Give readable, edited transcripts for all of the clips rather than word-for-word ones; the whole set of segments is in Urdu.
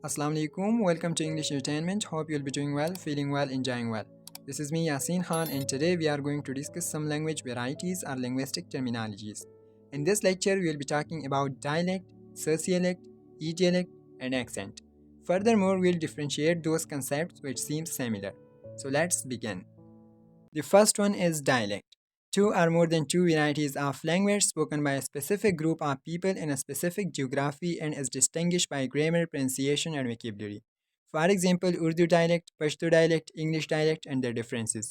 Assalamu alaikum. Welcome to English Entertainment. Hope you'll be doing well, feeling well, enjoying well. This is me Yasin Khan, and today we are going to discuss some language varieties or linguistic terminologies. In this lecture, we will be talking about dialect, sociolect, idiolect, and accent. Furthermore, we'll differentiate those concepts which seem similar. So let's begin. The first one is dialect. Two or more than two varieties of language spoken by a specific group of people in a specific geography and is distinguished by grammar, pronunciation, and vocabulary. For example, Urdu dialect, Pashto dialect, English dialect, and their differences.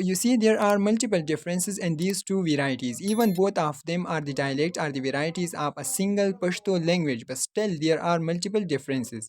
you see there are multiple differences in these two varieties. Even both of them are the dialect or the varieties of a single Pashto language, but still there are multiple differences.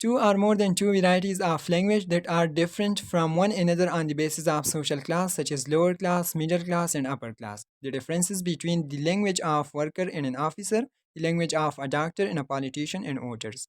Two or more than two varieties of language that are different from one another on the basis of social class, such as lower class, middle class, and upper class. The differences between the language of worker and an officer, the language of a doctor and a politician and voters.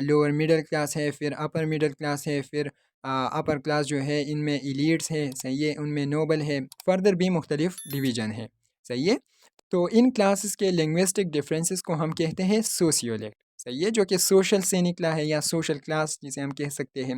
Lower middle class ہے، پھر اپر مڈل کلاس ہے، پھر اپر کلاس جو ہے ان میں ایلیٹس ہے، صحیح ہے، ان میں نوبل ہے، فردر بھی مختلف ڈویژن ہے، صحیح ہے۔ تو ان کلاسز کے لنگوسٹک ڈفرینسز کو ہم کہتے ہیں سوسیولیکٹ، صحیح ہے، جو کہ سوشل سے نکلا ہے یا سوشل کلاس جسے ہم کہہ سکتے ہیں۔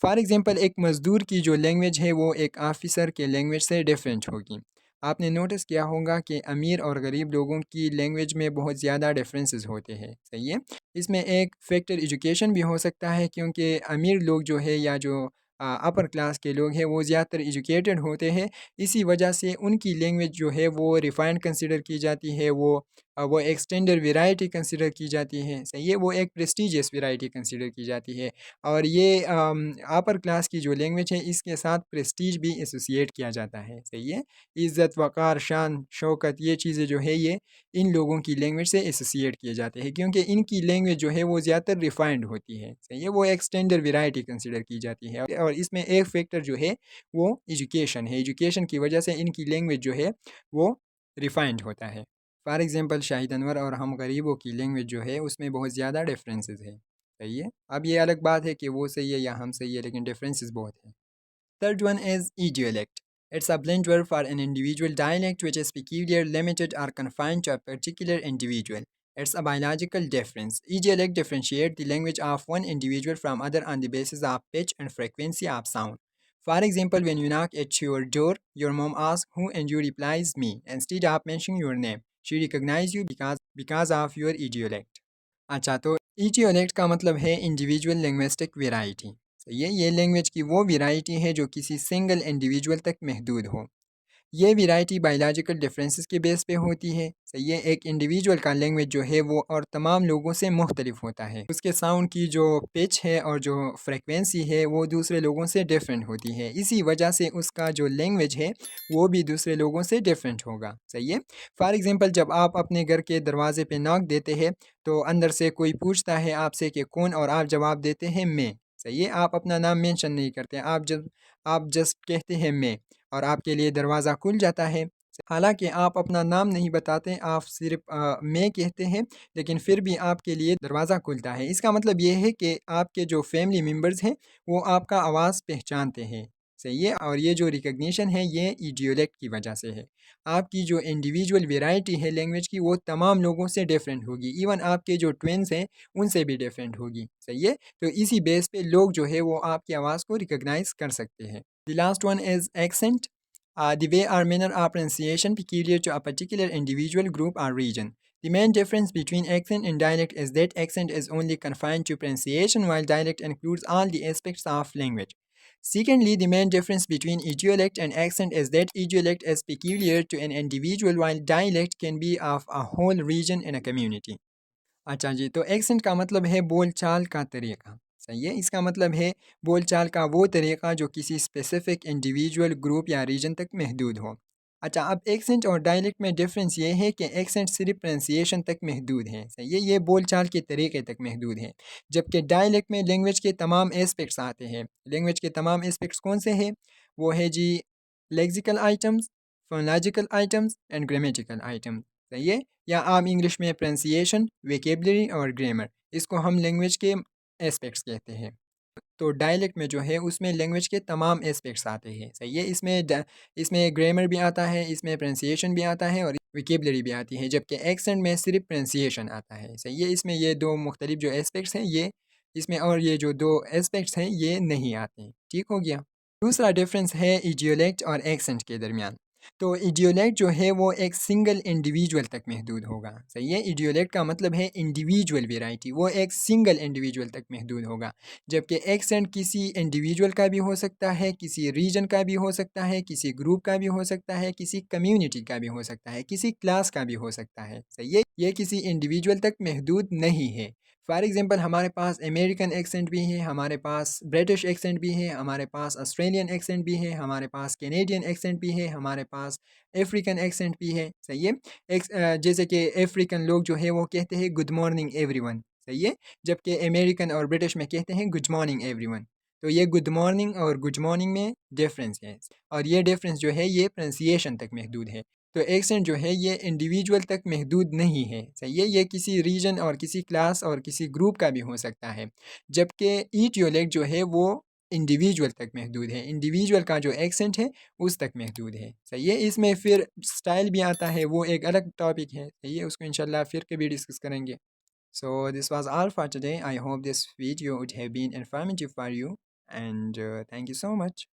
فار ایگزامپل ایک مزدور کی جو لینگویج ہے وہ ایک آفیسر کے لینگویج سے ڈفرینٹ ہوگی۔ آپ نے نوٹس کیا ہوگا کہ امیر اور غریب لوگوں کی لینگویج میں بہت زیادہ ڈفرینسز ہوتے ہیں، صحیح ہے۔ اس میں ایک فیکٹر ایجوکیشن بھی ہو سکتا ہے، کیونکہ امیر لوگ جو ہے یا جو اپر کلاس کے لوگ ہیں وہ زیادہ تر ایجوکیٹڈ ہوتے ہیں، اسی وجہ سے ان کی لینگویج جو ہے وہ ریفائنڈ کنسیڈر کی جاتی ہے، وہ ایک اسٹینڈرڈ ویرائٹی کنسیڈر کی جاتی ہے، صحیح ہے، وہ ایک پریسٹیجیس ویرائٹی کنسیڈر کی جاتی ہے۔ اور یہ اپر کلاس کی جو لینگویج ہے اس کے ساتھ پریسٹیج بھی ایسوسیٹ کیا جاتا ہے، صحیح ہے، عزت، وقار، شان، شوکت، یہ چیزیں جو ہے یہ ان لوگوں کی لینگویج سے ایسوسیٹ کیے جاتے ہیں، کیونکہ ان کی لینگویج جو ہے وہ زیادہ تر ریفائنڈ ہوتی ہے، صحیح ہے، وہ ایک اسٹینڈرڈ ویرائٹی کنسیڈر کی جاتی ہے۔ اور اس میں ایک فیکٹر جو ہے وہ ایجوکیشن ہے، ایجوکیشن کی وجہ سے ان کی لینگویج جو ہے وہ ریفائنڈ ہوتا ہے۔ فار ایگزامپل شاہد انور اور ہم غریبوں کی لینگویج جو ہے اس میں بہت زیادہ ڈفرینسز ہے، صحیح ہے۔ اب یہ الگ بات ہے کہ وہ صحیح ہے یا ہم صحیح ہے، لیکن ڈفرینسز بہت ہیں۔ Third one is idiolect. It's a blend word for an individual dialect which is peculiar, limited, or confined to a particular individual. It's a biological difference. Idiolect differentiates the language of one individual from other on the basis of pitch and frequency of sound. For example, when you knock at your door, your mom asks who and you replies me. Instead of mentioning your name, she recognizes you because of your idiolect. اچھا، تو ایڈیولیکٹ کا مطلب ہے انڈیویجول لنگوسٹک ویرائٹی، صحیح ہے، یہ لینگویج کی وہ ویرائٹی ہے جو کسی سنگل انڈیویجول تک محدود ہو۔ یہ ویرائٹی بایولوجیکل ڈفرینسز کے بیس پہ ہوتی ہے، صحیح ہے، ایک انڈیویجول کا لینگویج جو ہے وہ اور تمام لوگوں سے مختلف ہوتا ہے، اس کے ساؤنڈ کی جو پچ ہے اور جو فریکوینسی ہے وہ دوسرے لوگوں سے ڈفرینٹ ہوتی ہے، اسی وجہ سے اس کا جو لینگویج ہے وہ بھی دوسرے لوگوں سے ڈفرینٹ ہوگا، صحیح ہے۔ فار ایگزامپل جب آپ اپنے گھر کے دروازے پہ ناک دیتے ہیں تو اندر سے کوئی پوچھتا ہے آپ سے کہ کون، اور آپ جواب دیتے ہیں میں، صحیح ہے، آپ اپنا نام مینشن نہیں کرتے، آپ جسٹ کہتے ہیں میں، اور آپ کے لیے دروازہ کھل جاتا ہے، حالانکہ آپ اپنا نام نہیں بتاتے، آپ صرف میں کہتے ہیں، لیکن پھر بھی آپ کے لیے دروازہ کھلتا ہے۔ اس کا مطلب یہ ہے کہ آپ کے جو فیملی ممبرز ہیں وہ آپ کا آواز پہچانتے ہیں، صحیح ہے، اور یہ جو ریکگنیشن ہے یہ ایڈیولیکٹ کی وجہ سے ہے۔ آپ کی جو انڈیویجول ویرائٹی ہے لینگویج کی وہ تمام لوگوں سے ڈیفرنٹ ہوگی، ایون آپ کے جو ٹوینز ہیں ان سے بھی ڈیفرنٹ ہوگی، صحیح ہے، تو اسی بیس پہ لوگ جو ہے وہ آپ کی آواز کو ریکگنائز کر سکتے ہیں۔ The last one is accent. The way or manner of pronunciation peculiar to a particular individual, group, or region. The main difference between accent and dialect is that accent is only confined to pronunciation, while dialect includes all the aspects of language. Secondly, the main difference between idiolect and accent is that idiolect is peculiar to an individual, while dialect can be of a whole region in a community. اچھا جی، تو ایکسنٹ کا مطلب ہے بول چال کا طریقہ، صحیح ہے، اس کا مطلب ہے بول چال کا وہ طریقہ جو کسی اسپیسیفک انڈیویجول، گروپ یا ریجن تک محدود ہو۔ اچھا، اب ایکسنٹ اور ڈائلیکٹ میں ڈفرینس یہ ہے کہ ایکسنٹ صرف پرنسیشن تک محدود ہے، صحیح ہے، یہ بول چال کے طریقے تک محدود ہے، جبکہ ڈائلیکٹ میں لینگویج کے تمام ایسپیکٹس آتے ہیں۔ لینگویج کے تمام ایسپیکٹس کون سے ہیں؟ وہ ہے جی lexical items, phonological items and grammatical items, صحیح ہے، یا عام انگلش میں پرنسیشن، ویکیبلری اور گرامر، اس کو ہم لینگویج کے ایسپیکٹس کہتے ہیں۔ تو ڈائلیکٹ میں جو ہے اس میں لینگویج کے تمام ایسپیکٹس آتے ہیں، صحیح ہے، اس میں گرامر بھی آتا ہے، اس میں پرنسیشن بھی آتا ہے اور ویکیبلری بھی آتی ہے، جبکہ ایکسنٹ میں صرف پرنسیشن آتا ہے، صحیح ہے، اس میں یہ دو مختلف جو ایسپیکٹس ہیں یہ اس میں، اور یہ جو دو ایسپیکٹس ہیں یہ نہیں آتے ہیں، ٹھیک ہو گیا۔ دوسرا ڈفرینس ہے ایڈیولیکٹ اور ایکسنٹ کے درمیان۔ تو ایڈیولیکٹ جو ہے وہ ایک سنگل انڈیویجول تک محدود ہوگا، صحیح ہے، ایڈیولیکٹ کا مطلب ہے انڈیویجول ویرائٹی، وہ ایک سنگل انڈیویجول تک محدود ہوگا، جبکہ ایکسنٹ کسی انڈیویجول کا بھی ہو سکتا ہے، کسی ریجن کا بھی ہو سکتا ہے، کسی گروپ کا بھی ہو سکتا ہے، کسی کمیونٹی کا بھی ہو سکتا ہے، کسی کلاس کا بھی ہو سکتا ہے، صحیح ہے، یہ کسی انڈیویجول تک محدود نہیں ہے۔ فار ایگزامپل ہمارے پاس امریکن ایکسنٹ بھی ہے، ہمارے پاس برٹش ایکسنٹ بھی ہے، ہمارے پاس آسٹریلین ایکسنٹ بھی ہے، ہمارے پاس کینیڈین ایکسنٹ بھی ہے، ہمارے پاس افریقن ایکسنٹ بھی ہے، صحیح ہے، جیسے کہ افریقن لوگ جو ہے وہ کہتے ہیں گڈ مارننگ ایوری ون، صحیح ہے، جبکہ امریکن اور برٹش میں کہتے ہیں گڈ مارننگ ایوری ون، تو یہ گڈ مارننگ اور گڈ مارننگ میں ڈفرینس ہے، اور یہ ڈفرینس جو ہے یہ پرنسیشن تک محدود ہے۔ تو ایکسنٹ جو ہے یہ انڈیویجول تک محدود نہیں ہے، صحیح ہے، یہ کسی ریجن اور کسی کلاس اور کسی گروپ کا بھی ہو سکتا ہے، جبکہ ایٹیولیک جو ہے وہ انڈیویجول تک محدود ہے، انڈیویجول کا جو ایکسنٹ ہے اس تک محدود ہے، صحیح ہے۔ اس میں پھر سٹائل بھی آتا ہے، وہ ایک الگ ٹاپک ہے، صحیح ہے، اس کو انشاءاللہ پھر کبھی ڈسکس کریں گے۔ So this was all for today. I hope this video would have been informative for you, and thank you so much.